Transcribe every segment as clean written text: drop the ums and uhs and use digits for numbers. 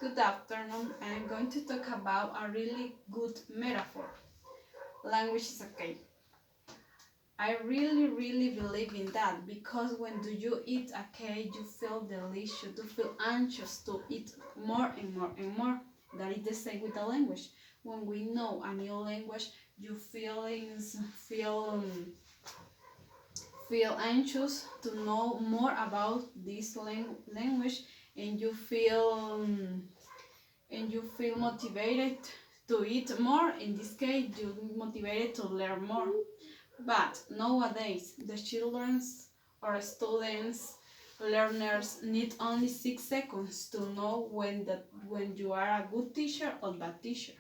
Good afternoon. I'm going to talk about a really good metaphor. Language is okay. I really believe in that because when do you eat a cake, you feel delicious, you feel anxious to eat more and more and more. That is the same with the language. When we know a new language, you feelings feel anxious to know more about this language, and you feel motivated to eat more. In this case, you're motivated to learn more. But nowadays, the children or students, learners need only 6 seconds to know when you are a good teacher or bad teacher.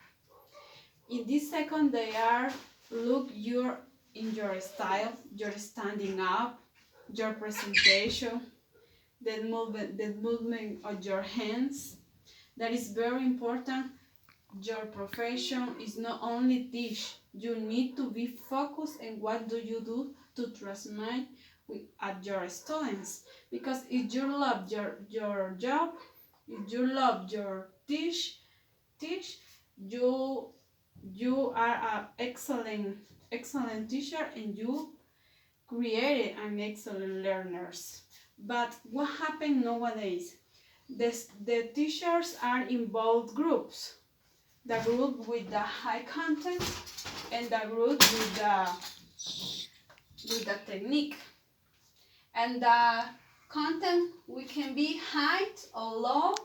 In this second, they are look in your style, your standing up, your presentation, the movement of your hands. That is very important. Your profession is not only teach. You need to be focused in what do you do to transmit at your students. Because if you love your job, if you love your teach, you are an excellent teacher, and you created an excellent learners. But what happened nowadays? The teachers are in both groups, the group with the high content and the group with the technique. And the content we can be high or low,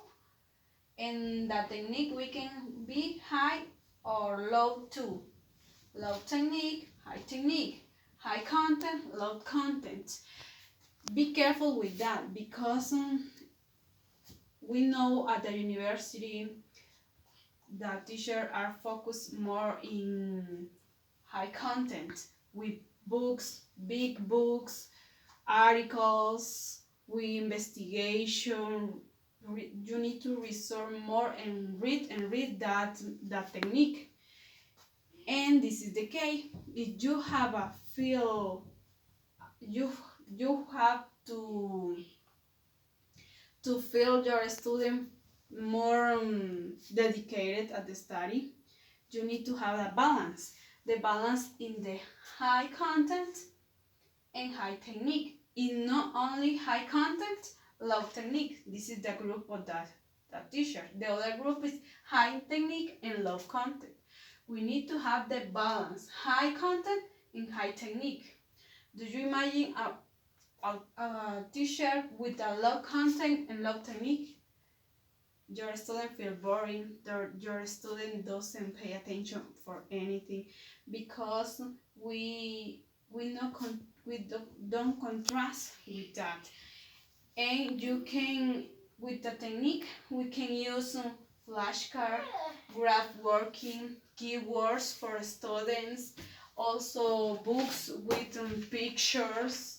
and the technique we can be high or low too. Low technique, high content, low content. Be careful with that because we know at the university the teachers are focused more in high content with books, big books, articles, with investigation. You need to research more and read that technique. And this is the case. If you have a feel, you have to feel your student more dedicated at the study. You need to have a balance. The balance in the high content and high technique. In not only high content, low technique. This is the group of that teacher. The other group is high technique and low content. We need to have the balance, high content and high technique. Do you imagine a teacher with a low content and low technique? Your student feel boring. Your student doesn't pay attention for anything because we don't contrast with that. And you can, with the technique, we can use flashcard, graph working, keywords for students, also books with pictures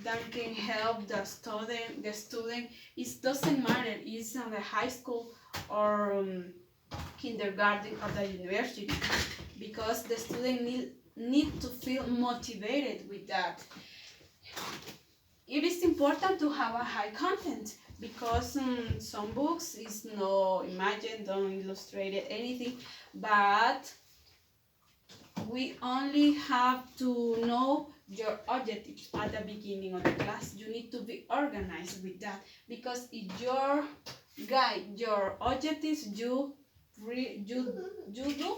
that can help the student. It doesn't matter, it's in the high school or kindergarten or the university, because the student need to feel motivated with that. It is important to have a high content because some books is no imagine, don't illustrate anything, but we only have to know your objectives at the beginning of the class. You need to be organized with that, because if your guide your objectives, you do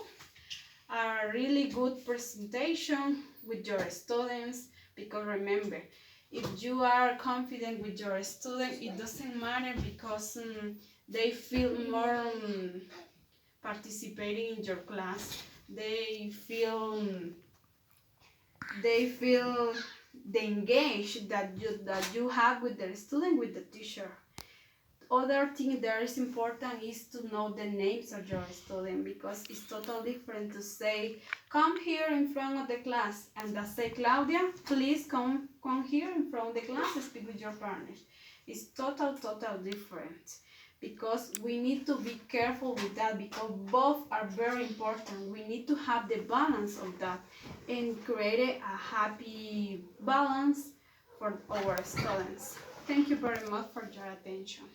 a really good presentation with your students. Because remember, if you are confident with your student, it doesn't matter, because they feel more participating in your class. They feel the engage that you have with the student, with the teacher. Other thing that is important is to know the names of your student, because it's totally different to say, come here in front of the class, and I say, Claudia, please come here in front of the class and speak with your partners. It's total different, because we need to be careful with that, because both are very important. We need to have the balance of that and create a happy balance for our students. Thank you very much for your attention.